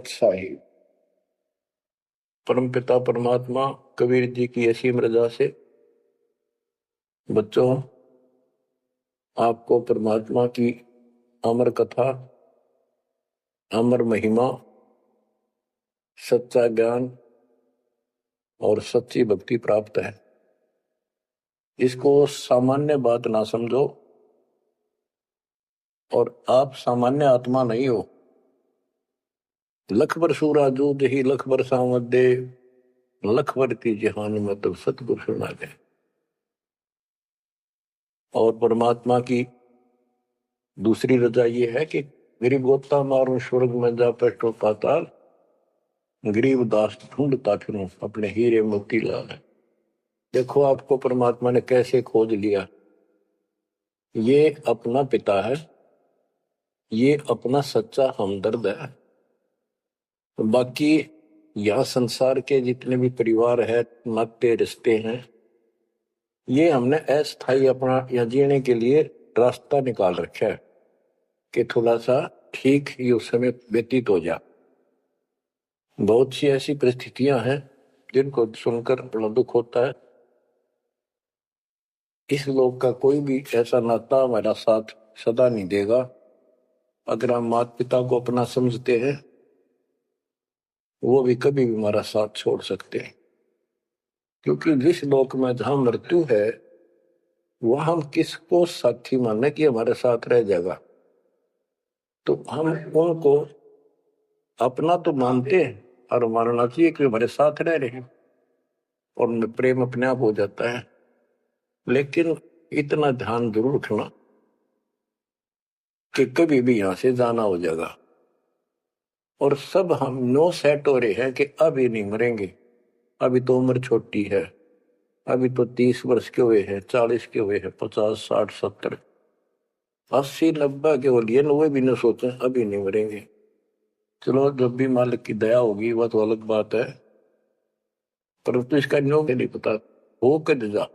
उत्साही। परमपिता परमात्मा कबीर जी की असीम रजा से बच्चों आपको परमात्मा की अमर कथा, अमर महिमा, सच्चा ज्ञान और सच्ची भक्ति प्राप्त है। इसको सामान्य बात ना समझो, और आप सामान्य आत्मा नहीं हो। लख बर सूरा जूद ही लख बर सावत दे, लख बर की जहान में तो सतगुरु सुना दे। और परमात्मा की दूसरी रजा ये है कि गिरी गोता मारू स्वर्ग में जा पैठो पाताल, गरीब दास ढूंढता फिरूं अपने हीरे मोती लाल। देखो आपको परमात्मा ने कैसे खोज लिया। ये अपना पिता है, ये अपना सच्चा हमदर्द है। बाकी यह संसार के जितने भी परिवार है, नाते रिश्ते हैं, ये हमने अस्थायी अपना या जीने के लिए रास्ता निकाल रखा है कि थोड़ा सा ठीक ही उस समय व्यतीत हो जा। बहुत सी ऐसी परिस्थितियां हैं जिनको सुनकर बड़ा दुख होता है। इस लोक का कोई भी ऐसा नाता हमारा साथ सदा नहीं देगा। अगर हम माता पिता को अपना समझते हैं, वो भी कभी भी हमारा साथ छोड़ सकते हैं, क्योंकि जिस लोक में जहां मृत्यु है वह हम किसको साथी माने कि हमारे साथ रह जाएगा। तो हम उनको अपना तो मानते हैं और मानना चाहिए कि हमारे साथ रह रहे हैं, और उनमें प्रेम अपने आप हो जाता है। लेकिन इतना ध्यान जरूर रखना कि कभी भी यहां से जाना हो जाएगा। और सब हम नो सेट हो रहे हैं कि अभी नहीं मरेंगे, अभी तो उम्र छोटी है, अभी तो 30 वर्ष के हुए हैं, 40 के हुए हैं, 50, 60, 70, 80, 90 के हो लिए, वो भी न सोचे अभी नहीं मरेंगे। चलो जब भी मालिक की दया होगी वह तो अलग बात है, परंतु इसका न्यों नहीं पता हो कर जा।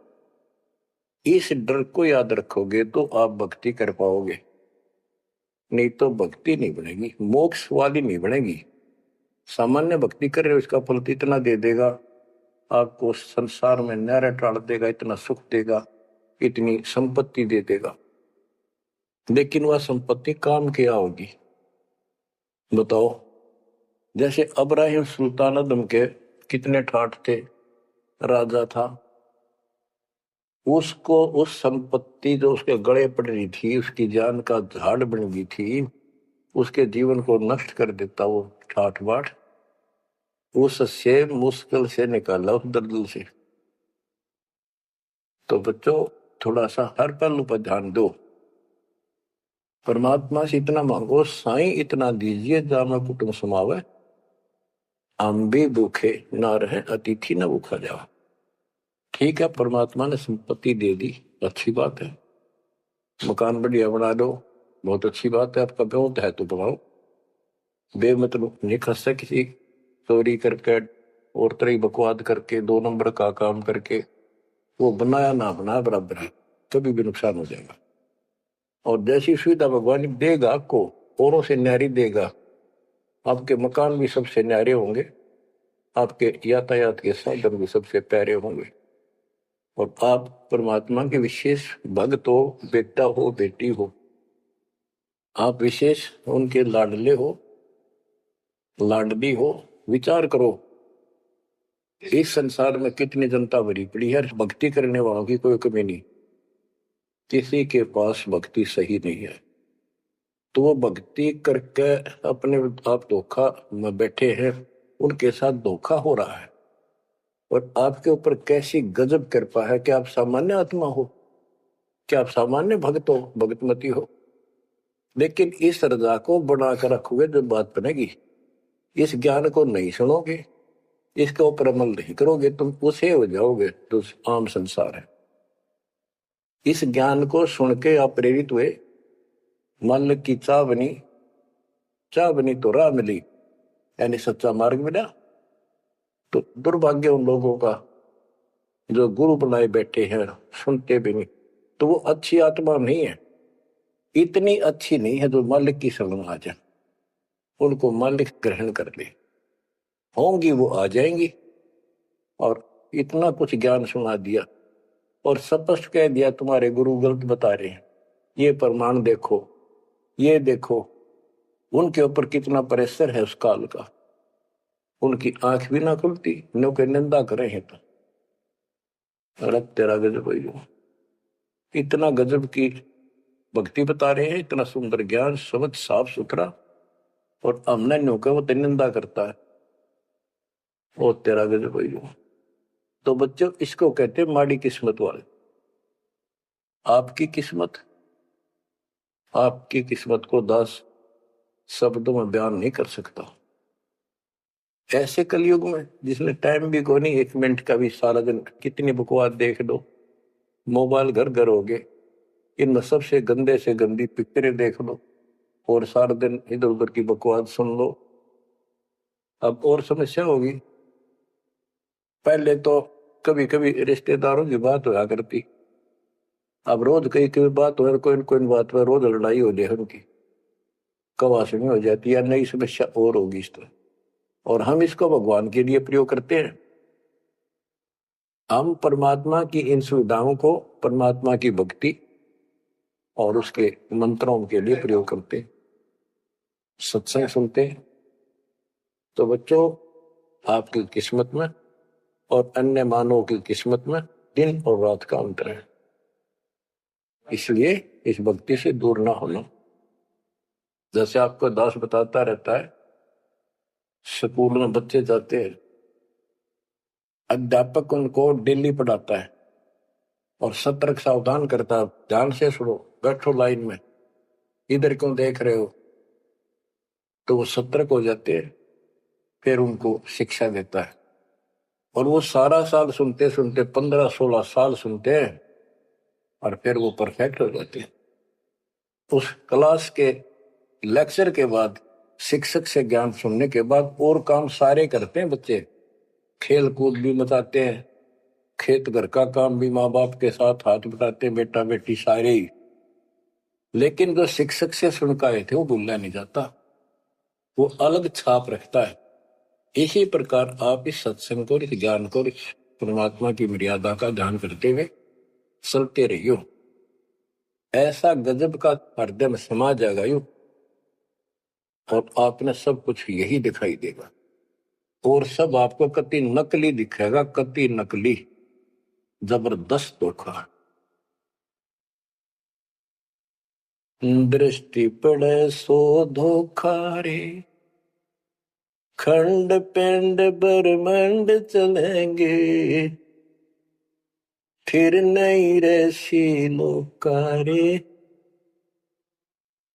इस डर को याद रखोगे तो आप भक्ति कर पाओगे, नहीं तो भक्ति नहीं बनेगी, मोक्ष वाली नहीं बनेगी। सामान्य भक्ति कर रहे हो, इसका फल तो इतना दे देगा, आपको संसार में नहर टाल देगा, इतना सुख देगा, इतनी संपत्ति दे देगा। लेकिन वह संपत्ति काम क्या होगी बताओ। जैसे अब्राहिम सुल्तान अदम के कितने ठाठ थे, राजा था, उसको उस संपत्ति जो उसके गले पड़ रही थी, उसकी जान का झाड़ बन गई थी, उसके जीवन को नष्ट कर देता वो ठाठ बाट, उससे मुश्किल से निकाला उस दलदल से। तो बच्चों थोड़ा सा हर पहलू पर ध्यान दो। परमात्मा से इतना मांगो, साईं इतना दीजिए जामा कुटुंब समावे, हम भी भूखे ना रहे अतिथि न भूखा जाओ। ठीक है, परमात्मा ने संपत्ति दे दी, अच्छी बात है, मकान बढ़िया बना दो, बहुत अच्छी बात है, आपका ब्योत है तो बनाओ। बेमतलब नहीं खस से किसी चोरी करके और तरह बकवाद करके 2 नंबर का काम करके, वो बनाया ना बना बराबर है, कभी भी नुकसान हो जाएगा। और जैसी सुविधा भगवान देगा आपको, औरों से न्यारी देगा, आपके मकान भी सबसे न्यारे होंगे, आपके यातायात के साधन भी सबसे प्यारे होंगे, और आप परमात्मा के विशेष भक्त हो, बेटा हो, बेटी हो, आप विशेष उनके लाडले हो, लाडली हो। विचार करो इस संसार में कितनी जनता भरी पड़ी है, भक्ति करने वालों की कोई कमी नहीं, किसी के पास भक्ति सही नहीं है। तो वो भक्ति करके अपने आप धोखा में बैठे हैं, उनके साथ धोखा हो रहा है। और आपके ऊपर कैसी गजब कृपा है कि आप सामान्य आत्मा हो, क्या आप सामान्य भक्त हो, भगतमती हो। लेकिन इस रजा को बनाकर रखोगे जो बात बनेगी, इस ज्ञान को नहीं सुनोगे, इसके ऊपर अमल नहीं करोगे, तुम उसे हो जाओगे जो आम संसार है। इस ज्ञान को सुन के आप प्रेरित हुए, मन की चाह बनी, चाह बनी तो राह मिली, यानी सच्चा मार्ग मिला। तो दुर्भाग्य उन लोगों का जो गुरु बनाए बैठे हैं, सुनते भी नहीं, तो वो अच्छी आत्मा नहीं है, इतनी अच्छी नहीं है जो मालिक की शरण आ जाए। उनको मालिक ग्रहण कर ले, होंगी वो आ जाएंगी। और इतना कुछ ज्ञान सुना दिया और स्पष्ट कह दिया तुम्हारे गुरु गलत बता रहे हैं, ये प्रमाण देखो, ये देखो। उनके ऊपर कितना प्रेशर है उस काल का, उनकी आंख भी ना खुलती, नो के निंदा करे हैं तो अलग तेरा गजब है। इतना गजब की भक्ति बता रहे हैं, इतना सुंदर ज्ञान, समझ साफ सुथरा, और हमने नो के वो तो निंदा करता है, वो तेरा गजब है। तो बच्चों इसको कहते हैं माड़ी किस्मत वाले। आपकी किस्मत, आपकी किस्मत को 10 शब्दों में बयान नहीं कर सकता। ऐसे कलयुग में जिसने टाइम भी को नहीं, 1 मिनट का भी, सारा दिन कितनी बकवास देख लो, मोबाइल घर घर हो गए, इनमें सबसे गंदे से गंदी पिक्चरें देख लो और सारा दिन इधर उधर की बकवास सुन लो। अब और समस्या होगी। पहले तो कभी कभी रिश्तेदारों की बात होया करती, अब रोज कई कई बात हो, कोई कोई बात पर रोज लड़ाई हो जाए उनकी, कवासनी हो जाती है, नई समस्या और होगी इस तरह। और हम इसको भगवान के लिए प्रयोग करते हैं। हम परमात्मा की इन सुविधाओं को परमात्मा की भक्ति और उसके मंत्रों के लिए प्रयोग करते हैं, सत्संग सुनते हैं। तो बच्चों आपकी किस्मत में और अन्य मानवों की किस्मत में दिन और रात का अंतर है, इसलिए इस भक्ति से दूर ना होना। जैसे आपको दास बताता रहता है, स्कूल में बच्चे जाते हैं, अध्यापक उनको डेली पढ़ाता है और सतर्क सावधान करता है, ध्यान से सुनो, बैठो लाइन में, इधर क्यों देख रहे हो। तो वो सतर्क हो जाते हैं, फिर उनको शिक्षा देता है और वो सारा साल सुनते सुनते 15-16 साल सुनते हैं और फिर वो परफेक्ट हो जाते हैं। उस क्लास के लेक्चर के बाद, शिक्षक से ज्ञान सुनने के बाद और काम सारे करते हैं बच्चे, खेल कूद भी मचाते हैं, खेत घर का काम भी माँ बाप के साथ हाथ बटाते हैं, बेटा बेटी सारे ही। लेकिन जो शिक्षक से सुन के आए थे वो भूलना नहीं जाता, वो अलग छाप रखता है। इसी प्रकार आप इस सत्संग को, इस ज्ञान को, इस परमात्मा की मर्यादा का ध्यान करते हुए चलते रहियो, ऐसा गजब का हृदय में समा जाएगा यू, और आपने सब कुछ यही दिखाई देगा और सब आपको कति नकली दिखेगा, कति नकली, जबरदस्त धोखा। दृष्टि पड़े सो धोखा रे, खंड पिंड ब्रह्मांड चलेंगे, फिर नहीं रसी लोकारे,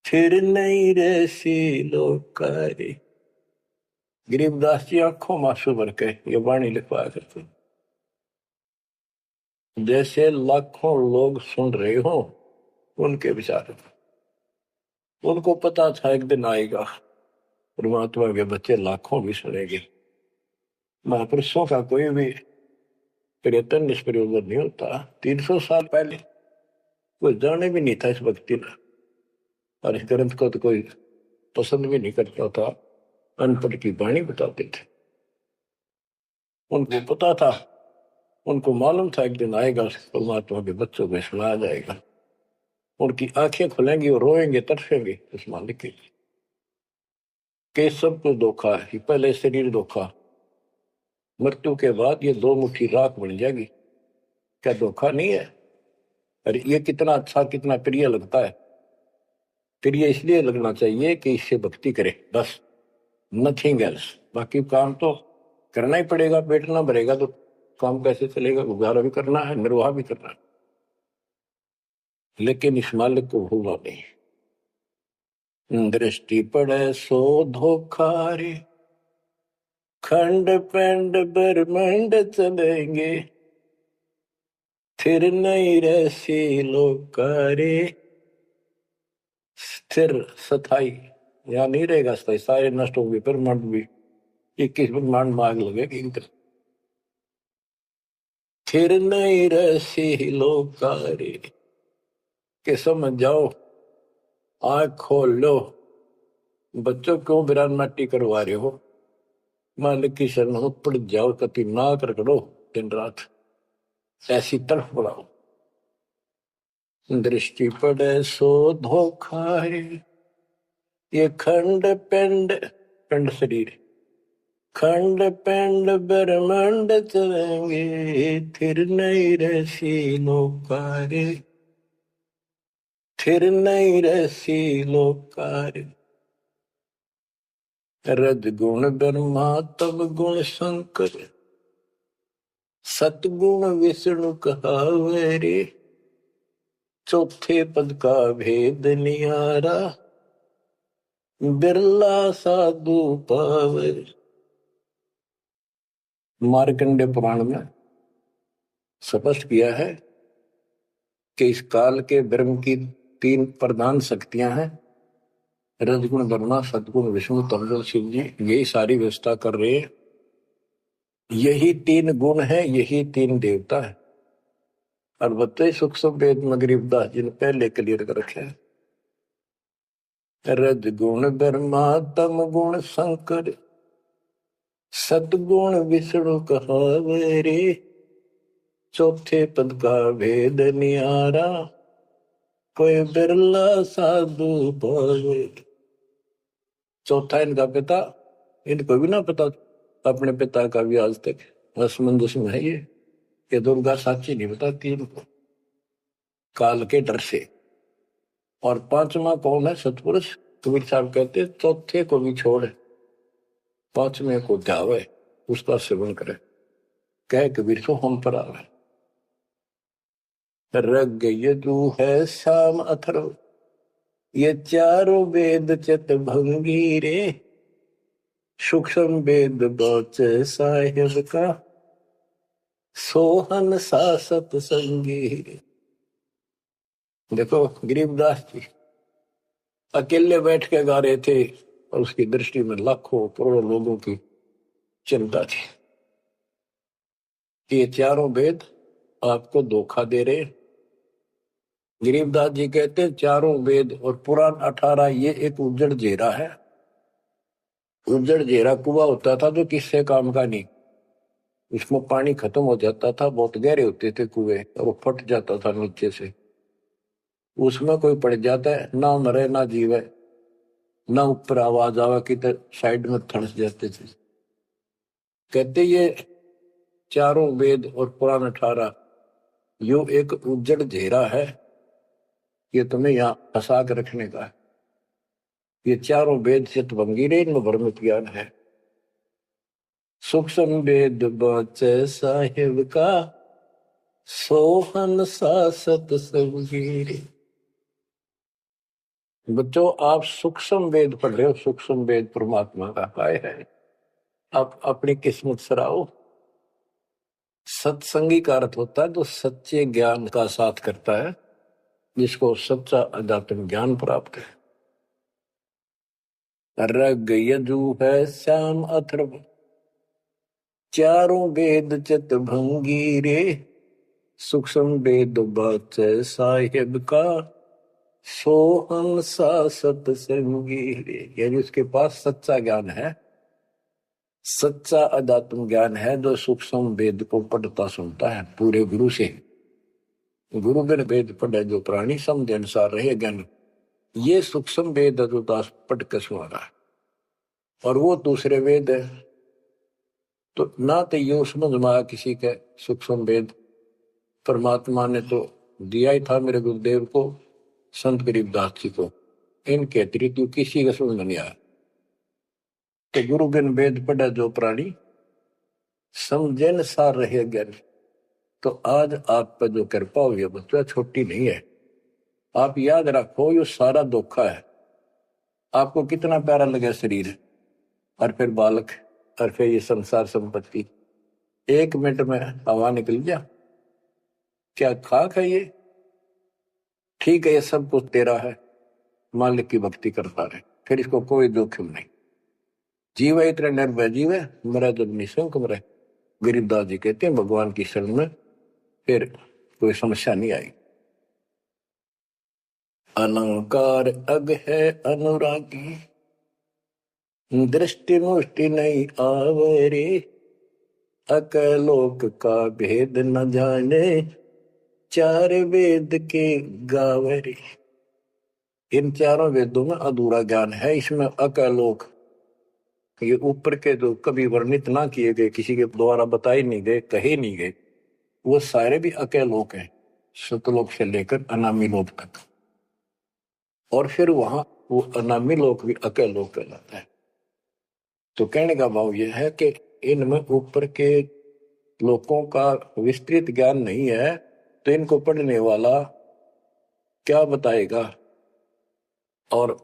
फिर नहीं रसी लोकारे। गरीबदास जी आंखों मासू भर के ये वाणी लिखवाया करते, जैसे लाखों लोग सुन रहे हो उनके विचार। उनको पता था एक दिन आएगा परमात्मा के बच्चे लाखों भी सुनेंगे। महापुरुषों का कोई भी प्रयत्न निष्प्रयोजन नहीं होता। 300 साल पहले कोई जाने भी नहीं था इस भक्ति में, और इस ग्रंथ को तो कोई पसंद भी नहीं करता था, अनपढ़ की वाणी बताते थे। उनको पता था, उनको मालूम था एक दिन आएगा परमात्मा के बच्चों को सुनाया जाएगा, उनकी आंखें खुलेंगी और रोएंगे, तरसेंगे उस मालिक के लिए कि सब कुछ धोखा है। पहले शरीर धोखा, मृत्यु के बाद ये 2 मुट्ठी राख बन जाएगी, क्या धोखा नहीं है। अरे ये कितना अच्छा, कितना प्रिय लगता है। प्रिय इसलिए लगना चाहिए कि इससे भक्ति करे, बस, नथिंग एल्स। बाकी काम तो करना ही पड़ेगा, पेट ना भरेगा तो काम कैसे चलेगा, गुजारा भी करना है, निर्वाह भी करना है, लेकिन इस मालिक को भूलना नहीं। दृष्टि पड़े सो धोखा रे, खंड पिंड ब्रह्मांड चलेंगे, फिर नहीं रसी लोकारे। स्थिर स्थाई यहाँ नहीं रहेगा, स्थाई सारे नष्ट होंगे, ब्रह्मांड भी 21 ब्रह्मांड में आग लगेगी। फिर नहीं रसी लोकारे के समझ जाओ, आँख खोल लो, बच्चों क्यों बिरान माटी करवा रहे हो? मालिक की शरण हो, पड़ जाओ, कति नाक रगड़ो दिन रात, ऐसी तड़फ बढ़ाओ। दृष्टि पड़े सो धोखा है, ये खंड पिंड, पिंड शरीर, खंड पिंड ब्रह्मांड चलेंगे, थिर नहीं रहसी लोकारे, थिर नहीं रहसी लोकारे। रज गुण ब्रह्मा तब गुण शंकर, सतगुण विष्णु कहावे रे, चौथे पद का भेद निहारा, बिरला साधु पावे। मार्कंडे पुराण में स्पष्ट किया है कि इस काल के ब्रह्म की 3 प्रधान शक्तियां हैं, रजगुण ब्रह्मा, सदगुण विष्णु, तमगुण शिव जी। यही सारी व्यवस्था कर रहे हैं। यही 3 गुण है, यही 3 देवता है। और बच्चे सूक्ष्म वेद में गरीबदास जी ने पहले क्लियर कर रखे हैं। रजगुण ब्रह्मा तम गुण शंकर, सतगुण विष्णु कहावे रे, चौथे पद का भेद निहारा, कोई बिरला साधु पावे। चौथा इनका पिता, इनको भी ना पता अपने पिता का भी आज तक, असमंजस में है ये दुर्गा साची नहीं बताती इनको, काल के डर से। और 5वां कौन है? सतपुरुष। कबीर साहब कहते चौथे को भी छोड़, 5वें को ध्यावे, उसका सेवन करे, कह कबीर सो हम पर आवे। रग यजु है शाम अथर्व, ये चारों वेद चित भंगी रे, सूक्ष्म वेद बौच साहिब का, सोहन सा सतसंगी रे। देखो गरीबदास जी अकेले बैठ के गा रहे थे और उसकी दृष्टि में लाखों करोड़ों लोगों की चिंता थी कि ये चारों वेद आपको धोखा दे रहे। गरीबदास जी कहते हैं चारों वेद और पुराण 18 ये एक उज्जड़ जेरा है। उज्जड़ जेरा कुआं होता था जो किससे काम का नहीं, इसमें पानी खत्म हो जाता था, बहुत गहरे होते थे कुएं और वो फट जाता था नीचे से। उसमें कोई पड़ जाता है, ना मरे ना जीवे, ना ऊपर आवाज आवे कि साइड में थड़स जाते थे। कहते ये चारों वेद और पुराण 18 यो एक उज्जड़ घेरा है, ये तुम्हें यहाँ फंसा के रखने का है। ये चारों वेद चित भंगीरे, इनमें भ्रमित ज्ञान है। सूक्ष्म वेद बचे साहिब का, सोहन सा सतसंगीरे। बच्चों आप सूक्ष्म वेद पढ़ रहे हो, सूक्ष्म वेद परमात्मा का काय है, आप अपनी किस्मत सराओ। सत्संगी का अर्थ होता है जो सच्चे ज्ञान का साथ करता है, जिसको सच्चा अध्यात्म ज्ञान प्राप्त है। रग यजु है श्याम अथर्व, चारों वेद चित भंगी रे, सूक्ष्म वेद बच साहिब का, सोहम सा सत्संगी रे। यानी उसके पास सच्चा ज्ञान है, सच्चा अध्यात्म ज्ञान है, जो सूक्ष्म वेद को पढ़ता सुनता है पूरे गुरु से। गुरु बिन वेद पढ़े जो प्राणी, समझ अनुसार रहे ज्ञान। ये सूक्ष्म वेद जो दास पढ़ के सुना रहा है, और वो दूसरे वेद है। तो ना तो ये समझ में आया किसी के सूक्ष्म वेद, परमात्मा ने तो दिया ही था मेरे गुरुदेव को, संत गरीबदास जी को, इनके अतिरिक्त किसी का समझ में नहीं आया। तो गुरु बिन वेद पढ़े जो प्राणी, समझे न सार रहे ज्ञान। तो आज आप पर जो कृपा हुई है बच्चों, छोटी नहीं है। आप याद रखो ये सारा धोखा है। आपको कितना प्यारा लगे शरीर, और फिर बालक, और फिर ये संसार संपत्ति, 1 मिनट में हवा निकल गया। क्या खाक है ये? ठीक है, ये सब कुछ तेरा है, मालिक की भक्ति करता रहे, फिर इसको कोई जोखिम नहीं। जीव है इतने निर्भय जीव है, मरा जब निशंक मरे। गरीबदास जी कहते हैं भगवान की शरण में फिर कोई समस्या नहीं आई। अलंकार अग है अनुरागी, दृष्टि मुष्टि नहीं आवरे, अकलोक का भेद न जाने, चार वेद के गावरे। इन चारों वेदों में अधूरा ज्ञान है, इसमें अकलोक, ये ऊपर के जो कभी वर्णित ना किए गए, किसी के द्वारा बताए नहीं गए, कहे नहीं गए, वो सारे भी अकलोक हैं, सतलोक से लेकर अनामी लोक तक। और फिर वहां वो अनामी लोक भी अकलोक कहलाता है। तो कहने का भाव यह है कि इनमें ऊपर के लोगों का विस्तृत ज्ञान नहीं है, तो इनको पढ़ने वाला क्या बताएगा। और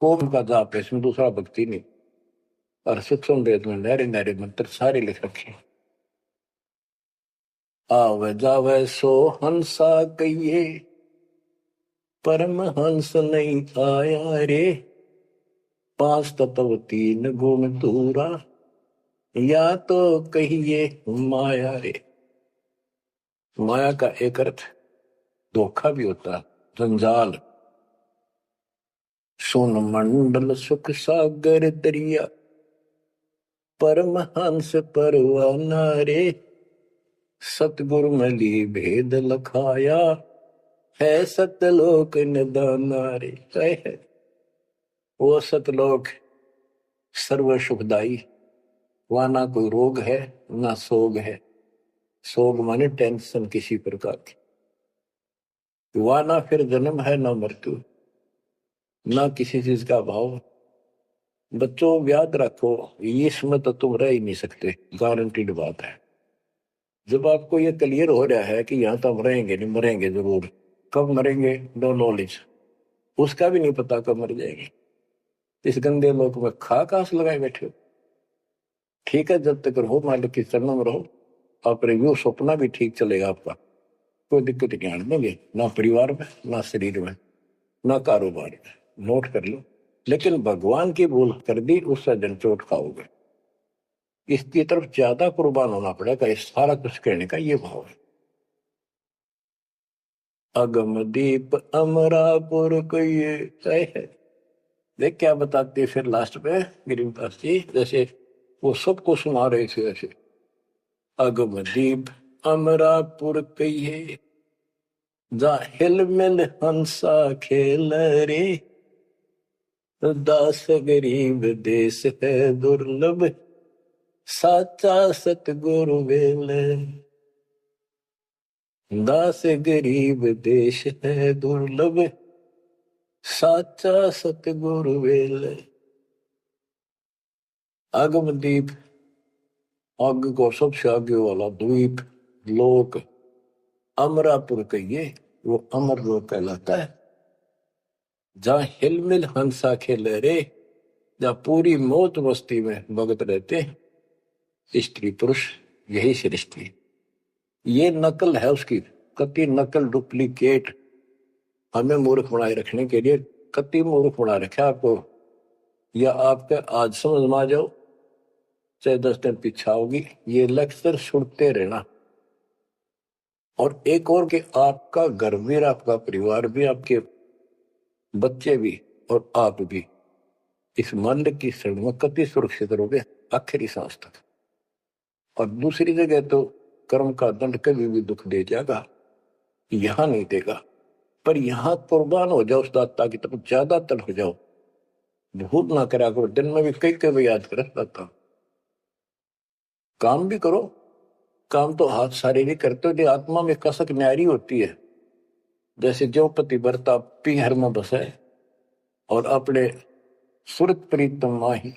ओम का जाप है, इसमें दूसरा भक्ति नहीं। और सूक्ष्म वेद में नहरे नहरे मंत्र सारे लिख रखे। आवे जावे सो हंसा कहिए, परम हंस नहीं आया रे, पांच तत्व तीन गुण दूरा, या तो कहिए माया रे। माया का एक अर्थ धोखा भी होता है, जंजाल। सोन मंडल सुख सागर दरिया, परम हंस परवाना रे, सतगुरु मली भेद लखाया, है सतलोक निदाना रे। है वो सतलोक सर्व सुखदाई, वहां ना कोई रोग है ना सोग है। सोग माने टेंशन किसी प्रकार की, वहां ना फिर जन्म है ना मृत्यु, ना किसी चीज का भाव। बच्चों याद रखो, इसमें तो तुम रह ही नहीं सकते, गारंटीड बात है। जब आपको ये क्लियर हो रहा है कि यहाँ तो हम रहेंगे नहीं, मरेंगे जरूर, कब मरेंगे नो नॉलेज, उसका भी नहीं पता कब मर जाएंगे। इस गंदे लोक में खा कास लगाए बैठे हो। ठीक है, जब तक रहो मालिक के चरणों में रहो, आप रिव्यू सपना भी ठीक चलेगा आपका, कोई दिक्कत नहीं आने देंगे, ना परिवार में ना शरीर में ना कारोबार में। नोट कर लो। लेकिन भगवान की भूल कर दी, उससे जन चोट खाओगे। इसकी तरफ ज्यादा कुर्बान होना पड़ेगा। इस सारा कुछ कहने का ये भाव है। अगम दीप अमरापुर को ये तय है। देख क्या बताते फिर लास्ट में गिरिदास जी, जैसे वो सबको सुना रहे थे ऐसे। अगम दीप अमरापुर कहिए, जा हिल मिल हंसा खेल रे, दास गरीब देश है दुर्लभ, साचा सतगुरु वेल। दास गरीब देश है दुर्लभ, साचा सतगुरु वेल। आगम दीप, आग को सबसे आगे वाला द्वीप लोक, अमरापुर कहिए, वो अमर लोक कहलाता है। जहां हिलमिल हंसा खेले रे, जहां पूरी मौत मस्ती में भगत रहते, स्त्री पुरुष यही सृष्टि। ये नकल है उसकी, कति नकल डुप्लीकेट हमें मूर्ख बनाए रखने के लिए कति मूर्ख बना रखा आपको। या आपके आज समझ में आ जाओ, चाहे 10 दिन पीछा होगी, ये लेक्चर सुनते रहना। और एक और कि आपका घर भी, आपका परिवार भी, आपके बच्चे भी और आप भी इस मंद की शरण में कति सुरक्षित रहोगे आखिरी सांस तक। और दूसरी जगह तो कर्म का दंड कभी भी दुख दे जाएगा, यहां नहीं देगा। पर यहां कुर्बान हो जाओ उस दाता की तरफ, ज्यादा तल हो जाओ, भूल ना करा करो। दिन में भी कई कई याद कर दाता। काम भी करो, काम तो हाथ शारीरिक करते हो, आत्मा में कसक न्यारी होती है। जैसे जो पतिव्रता पीहर में बसे और अपने सुरत प्रीतम माही,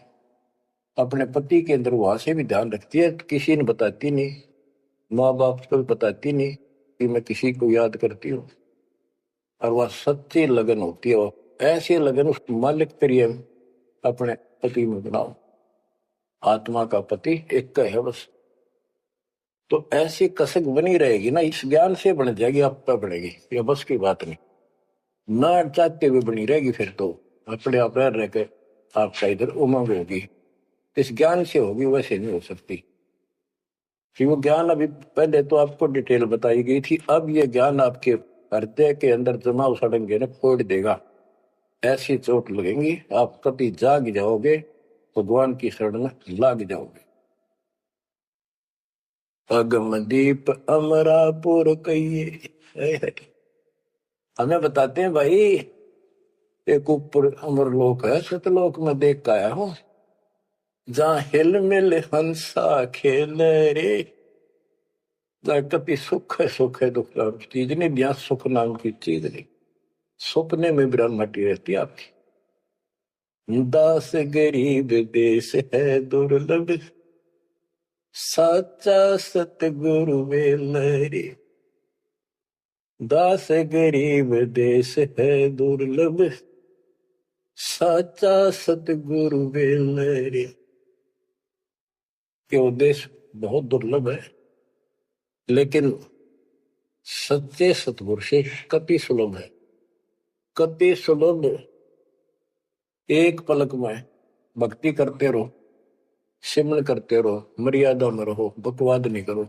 अपने पति के अंदर वहां से भी ध्यान रखती है, किसी ने बताती नहीं, माँ बाप को भी बताती नहीं कि मैं किसी को याद करती हूँ। और वह सच्ची लगन होती है, ऐसी लगन उस मालिक प्रिय अपने पति में बनाओ। आत्मा का पति एक का है बस। तो ऐसी कसक बनी रहेगी ना, इस ज्ञान से बन जाएगी, आप पे बनेगी, ये बस की बात नहीं। ना चाहते हुए बनी रहेगी, फिर तो अपने आप रह के आपका इधर उमंग होगी। इस ज्ञान से होगी, वैसे नहीं हो सकती। कि वो ज्ञान अभी पहले तो आपको डिटेल बताई गई थी, अब ये ज्ञान आपके हृदय के अंदर जमा सड़ेंगे ना, फोड़ देगा। ऐसी चोट लगेंगी, आप कभी जाग जाओगे भगवान की शरण में लाग जाओगे। अगमदीप अमरापुर कहिए, हमें बताते हैं भाई, एक ऊपर अमरलोक है, सतलोक में देख के आया हूं, जहां हिल मिल हंसा खेल रे, कभी सुख है दुख नाम की चीज नहीं, यहाँ सुख नाम की चीज नहीं, सपने में ब्रह्मटी रहती है आपकी। दास गरीब देश है दुर्लभ, साचा सतगुरु वेलरे, दास गरीब देश है दुर्लभ, साचा सतगुरु वेलरे। कि वो देश बहुत दुर्लभ है, लेकिन सच्चे सतगुरु से कति सुलभ है, कति सुलभ। एक पलक में भक्ति करते रहो, सिमरन करते रहो, मर्यादा में रहो, बकवाद नहीं करो,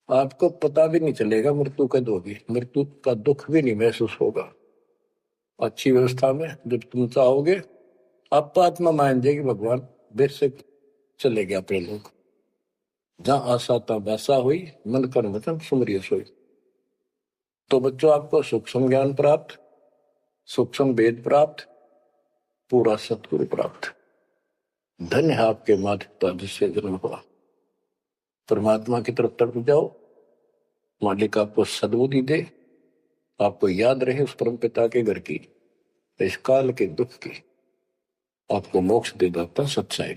आपको पता भी नहीं चलेगा मृत्यु कब होगी, मृत्यु का दुख भी नहीं महसूस होगा। अच्छी व्यवस्था में जब तुम चाहोगे, आप आत्मा मान जाएगी, भगवान बेशक चले गया अपने लोग। जहां आशा था वैसा हुई, मन कर वचन सुमरिय सोई। तो बच्चों, आपको सूक्ष्म ज्ञान प्राप्त, सूक्ष्म वेद प्राप्त, पूरा सतगुरु प्राप्त। धन्य है आपके माता पिता जिससे जन्म हुआ। परमात्मा की तरफ तड़प जाओ, मालिक आपको सद्बुद्धि दे, आपको याद रहे उस परम पिता के घर की, इस काल के दुख की, आपको मोक्ष दे दाता सच्चाई।